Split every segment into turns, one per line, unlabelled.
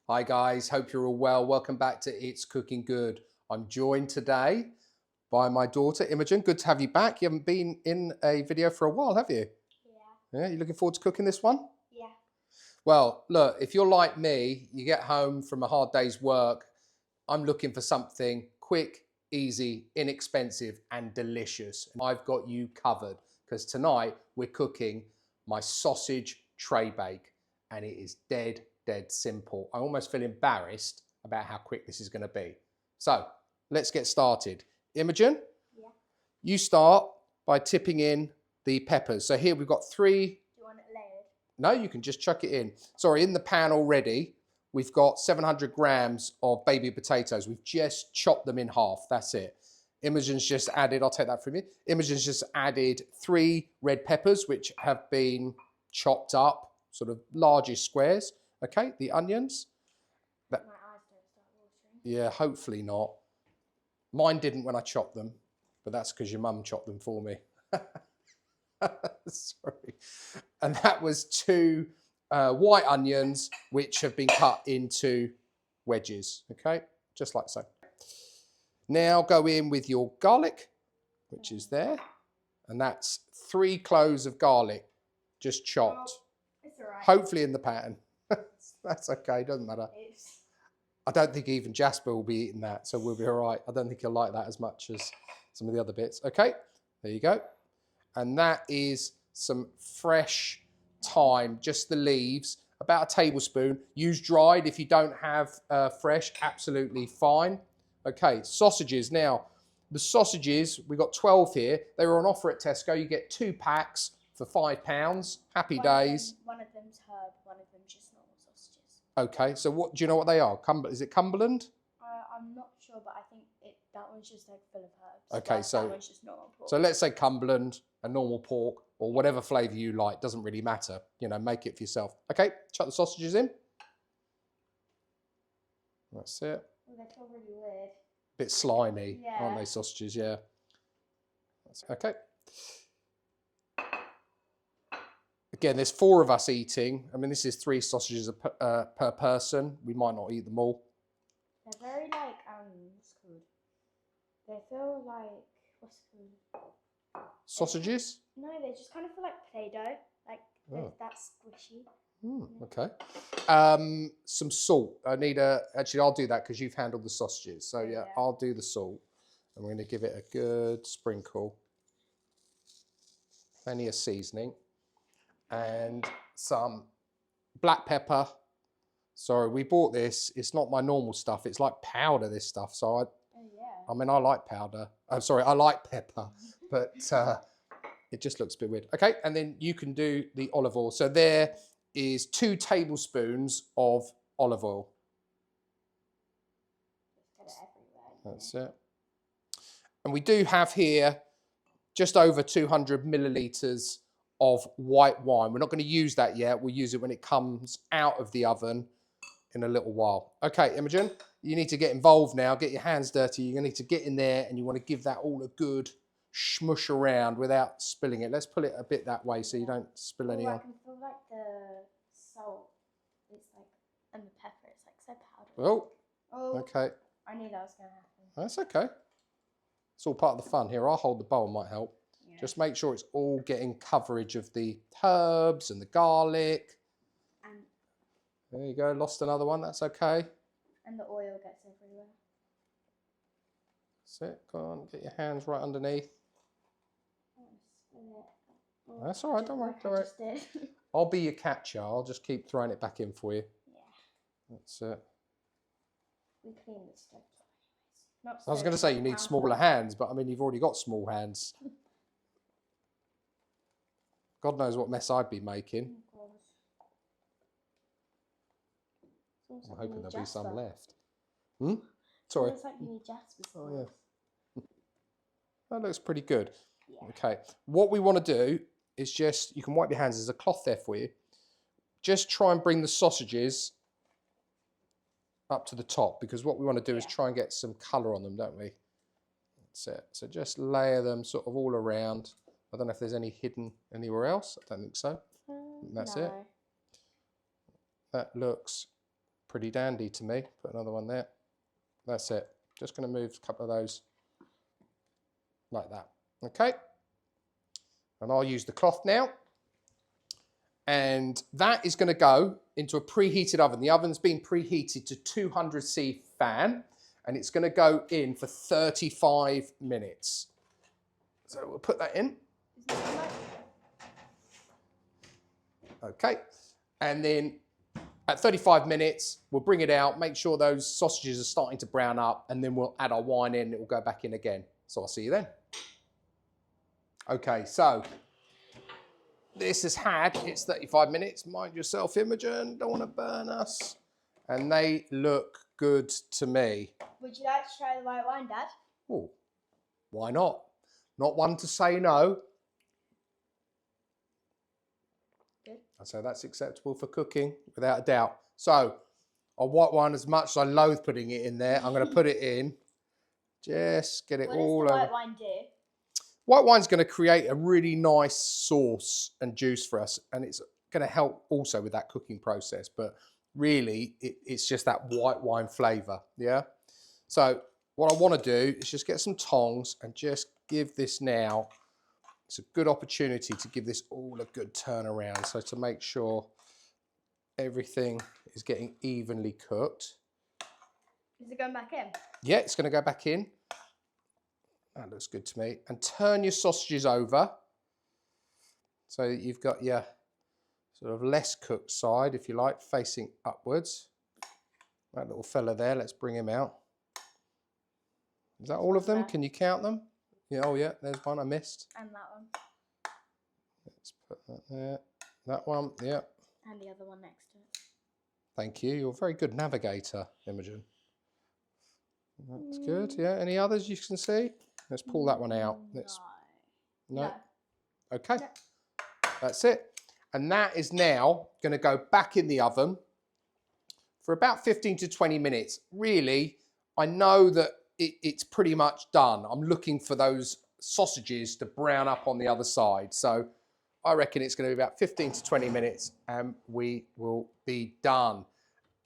Hi guys, hope you're all well. Welcome back to It's Cooking Good. I'm joined today by my daughter Imogen. Good to have you back. You haven't been in a video for a while, have you?
Yeah.
Yeah, you looking forward to cooking this one?
Yeah.
Well, look, if you're like me, you get home from a hard day's work, I'm looking for something quick, easy, inexpensive, and delicious. I've got you covered because tonight we're cooking my sausage tray bake, and it is dead simple. I almost feel embarrassed about how quick this is going to be. So let's get started. Imogen,
Yeah.
you start by tipping in the peppers. So here we've got 3.
Do you want it layered?
No, you can just chuck it in. Sorry, in the pan already, we've got 700 grams of baby potatoes. We've just chopped them in half. That's it. Imogen's just added, I'll take that from you. Imogen's just added 3 red peppers, which have been chopped up, sort of largish squares. Okay, the onions.
My eyes don't start watering.
Yeah, hopefully not. Mine didn't when I chopped them, but that's because your mum chopped them for me. Sorry. And that was 2 white onions, which have been cut into wedges. Okay, just like so. Now go in with your garlic, which is there. And that's 3 cloves of garlic, just chopped.
It's all right.
Hopefully in the pan. That's okay, doesn't matter.
It's...
I don't think even Jasper will be eating that, so we'll be all right. I don't think he'll like that as much as some of the other bits. Okay, there you go. And that is some fresh thyme, just the leaves, about a tablespoon. Use dried if you don't have fresh, absolutely fine. Okay, sausages. Now, the sausages, we've got 12 here. They were on offer at Tesco. You get 2 packs for £5. Happy days.
One of them's herb, one of them's just normal sausages.
Okay, so what do you know what they are? Is it Cumberland?
I'm not sure, but I think that one's just like full of herbs.
Okay, so
that one's just normal pork.
So let's say Cumberland, a normal pork, or whatever flavour you like. Doesn't really matter. You know, make it for yourself. Okay, chuck the sausages in. That's it.
Oh, they feel really weird.
Bit slimy,
Yeah.
aren't they, sausages? Yeah. That's okay. Again, there's 4 of us eating. I mean, this is 3 sausages per person. We might not eat them all.
They're very like what's it called? They feel like what's it called?
Sausages?
No, they just kind of feel like Play-Doh. Like that's squishy.
Okay. Some salt. I need actually I'll do that because you've handled the sausages. So yeah, I'll do the salt. And we're going to give it a good sprinkle. Plenty of seasoning. And some black pepper. Sorry, we bought this. It's not my normal stuff. It's like powder, this stuff. So I mean, I like powder. I'm sorry, I like pepper, but it just looks a bit weird. Okay, and then you can do the olive oil. So there is 2 tablespoons of olive oil. That's it. And we do have here just over 200 millilitres of white wine. We're not going to use that yet. We'll use it when it comes out of the oven in a little while. Okay, Imogen, you need to get involved now. Get your hands dirty. You're going to need to get in there and you want to give that all a good smush around without spilling it. Let's pull it a bit that way so you don't spill any on.
I can feel like the salt. It's like, and the pepper. It's like so
Oh,
powdery. Oh,
okay.
I knew that was going to happen.
That's okay. It's all part of the fun. Here, I'll hold the bowl, might help.
Yeah.
Just make sure it's all getting coverage of the herbs and the garlic.
And
there you go, lost another one, that's okay.
And the oil gets everywhere.
That's it, go on, get your hands right underneath.
Oh,
that's all right, don't worry. I'll be your catcher, I'll just keep throwing it back in for you.
Yeah.
That's it.
We clean the stove.
I was going to say you need smaller hands, but I mean, you've already got small hands. God knows what mess I'd be making. I'm hoping there'll be some left. Sorry.
It's like you need Jasper's.
Oh, yeah. That looks pretty good.
Yeah.
Okay. What we want to do is just, you can wipe your hands. There's a cloth there for you. Just try and bring the sausages up to the top, because what we want to do is try and get some colour on them, don't we? That's it. So just layer them sort of all around. I don't know if there's any hidden anywhere else. I don't think so. That's it. That looks pretty dandy to me. Put another one there. That's it. Just going to move a couple of those like that. Okay. And I'll use the cloth now. And that is going to go into a preheated oven. The oven's been preheated to 200C fan, and it's going to go in for 35 minutes. So we'll put that in. Okay. And then at 35 minutes, we'll bring it out, make sure those sausages are starting to brown up, and then we'll add our wine in. It will go back in again. So I'll see you then. Okay, so this has had its 35 minutes. Mind yourself, Imogen, don't want to burn us. And they look good to me.
Would you like to try the white wine, Dad?
Oh, why not? Not one to say no.
Good.
So that's acceptable for cooking, without a doubt. So, our white wine, as much as I loathe putting it in there, I'm going to put it in. Just get it all over.
What does the white wine do?
White wine's going to create a really nice sauce and juice for us, and it's going to help also with that cooking process. But really, it's just that white wine flavour, yeah? So what I want to do is just get some tongs and just give this now. It's a good opportunity to give this all a good turn around. So to make sure everything is getting evenly cooked.
Is it going back in?
Yeah, it's going to go back in. That looks good to me. And turn your sausages over so that you've got your sort of less cooked side, if you like, facing upwards. That little fella there, let's bring him out. Is that all of them? Can you count them? Yeah, oh yeah, there's one I missed.
And that one.
Let's put that there. That one, yeah.
And the other one next to it.
Thank you. You're a very good navigator, Imogen. That's good. Yeah. Any others you can see? Let's pull that one out. No. Okay. No. That's it. And that is now going to go back in the oven for about 15 to 20 minutes. Really, I know that it's pretty much done. I'm looking for those sausages to brown up on the other side. So I reckon it's going to be about 15 to 20 minutes and we will be done.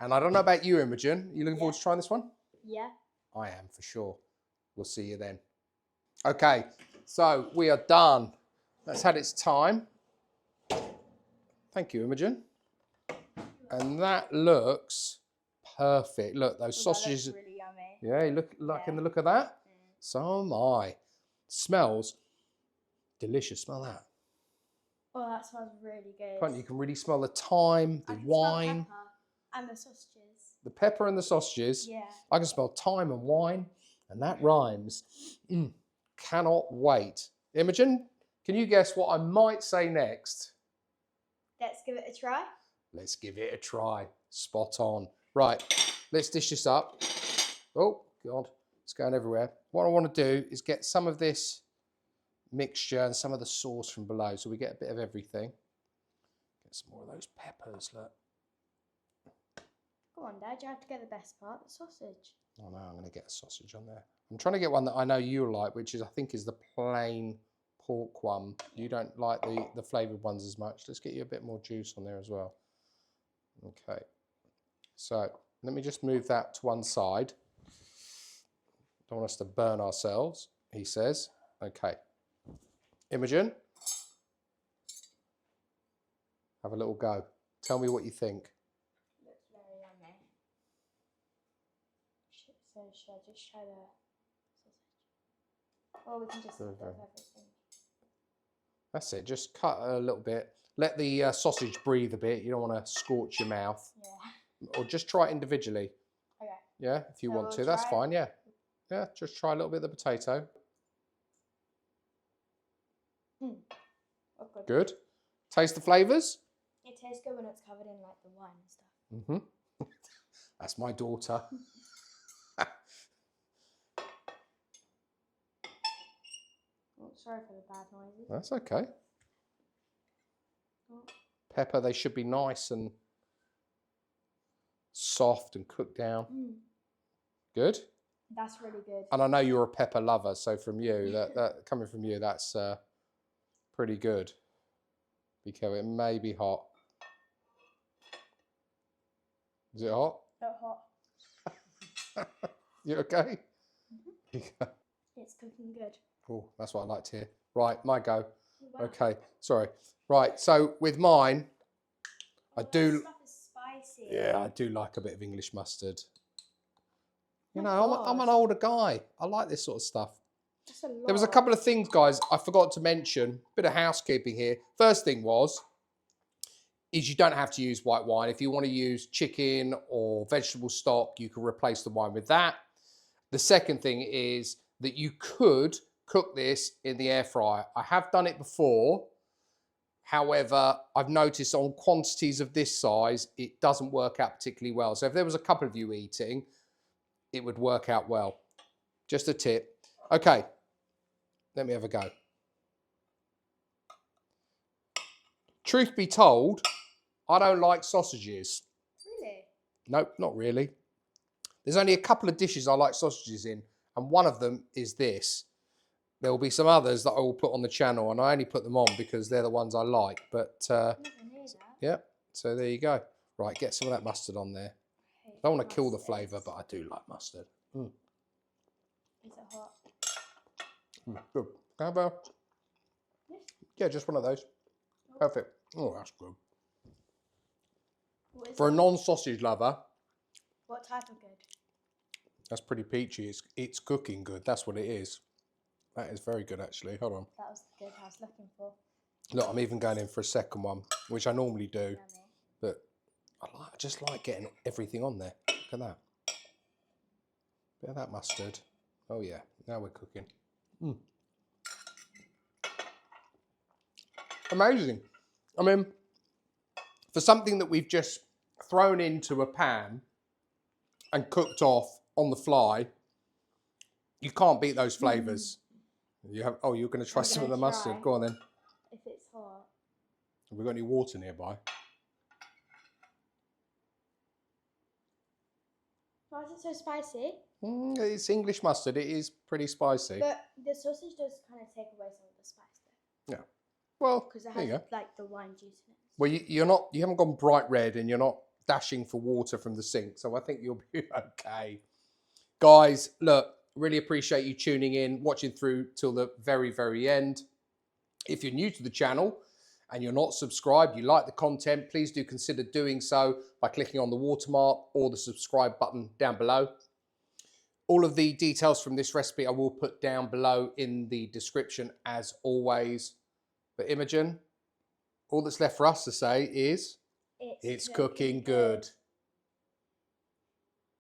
And I don't know about you, Imogen. Are you looking forward to trying this one?
Yeah.
I am, for sure. We'll see you then. Okay, so we are done. That's had its time. Thank you, Imogen. And that looks perfect. Look, those sausages.
That looks really yummy.
Yeah, you look like in the look of that. So am I. Smells delicious. Smell that.
Oh, that smells really good.
You can really smell the thyme, the wine.
Smell pepper and the sausages.
The pepper and the sausages.
Yeah.
I can smell thyme and wine, and that rhymes. Cannot wait. Imogen, can you guess what I might say next?
Let's give it a try.
Let's give it a try. Spot on. Right, let's dish this up. Oh, God, it's going everywhere. What I want to do is get some of this mixture and some of the sauce from below so we get a bit of everything. Get some more of those peppers, look.
Go on, Dad, you have to get the best part, the sausage.
Oh no, I'm going to get a sausage on there. I'm trying to get one that I know you like, which is, I think, is the plain pork one. You don't like the flavoured ones as much. Let's get you a bit more juice on there as well. Okay. So let me just move that to one side. Don't want us to burn ourselves, he says. Okay. Imogen, have a little go. Tell me what you think.
Looks very yummy. So should I just try the sausage? Or we can just have everything.
That's it. Just cut a little bit. Let the sausage breathe a bit. You don't want to scorch your mouth.
Yeah.
Or just try it individually.
Okay.
Yeah, if you want to. That's fine, yeah. Yeah, just try a little bit of the potato.
Oh,
good. Taste the flavours?
It tastes good when it's covered in like the wine and stuff.
That's my daughter.
Oh, sorry for the bad noises.
That's okay.
Oh.
Pepper, they should be nice and soft and cooked down. Good.
That's really good.
And I know you're a pepper lover, so from you, that coming from you, that's pretty good. Be careful, it may be hot. Is it hot?
Not hot.
You okay?
It's cooking good.
Oh, that's what I like to hear. Right, my go.
Wow.
Okay, sorry. Right, so with mine, I do.
This stuff is spicy.
Yeah, I do like a bit of English mustard. You
Oh
know, I'm an
gosh.
older guy. I like this sort of stuff.
That's a lot.
There was a couple of things, guys, I forgot to mention. Bit of housekeeping here. First thing is you don't have to use white wine. If you want to use chicken or vegetable stock, you can replace the wine with that. The second thing is that you could cook this in the air fryer. I have done it before. However, I've noticed on quantities of this size, it doesn't work out particularly well. So if there was a couple of you eating, it would work out well. Just a tip. Okay, let me have a go. Truth be told, I don't like sausages.
Really?
Nope, not really. There's only a couple of dishes I like sausages in, and one of them is this. There will be some others that I will put on the channel, and I only put them on because they're the ones I like. But yeah, so there you go. Right, get some of that mustard on there. I don't want to kill the flavour, but I do like mustard.
Is it hot?
Good. How about? Yeah, just one of those. Perfect. Oh, that's good. For a non-sausage lover.
What type of good?
That's pretty peachy. It's cooking good. That's what it is. That is very good, actually. Hold on.
That was the good I was looking for.
Look, I'm even going in for a second one, which I normally do.
Yummy.
But I just like getting everything on there. Look at that. Bit of that mustard. Oh, yeah. Now we're cooking. Amazing. I mean, for something that we've just thrown into a pan and cooked off on the fly, you can't beat those flavours. You have. Oh, you're going to try some of the mustard. Go on then.
If it's hot.
Have we got any water nearby?
Why is it so spicy?
It's English mustard. It is pretty spicy.
But the sausage does kind of take away some of the spice though.
Yeah. Well,
Because it
there you
has
go.
like the wine juice in it.
Well, you haven't gone bright red, and you're not dashing for water from the sink, so I think you'll be okay. Guys, look, really appreciate you tuning in, watching through till the very, very end. If you're new to the channel and you're not subscribed, you like the content, please do consider doing so by clicking on the watermark or the subscribe button down below. All of the details from this recipe I will put down below in the description as always. But Imogen, all that's left for us to say is, it's cooking good.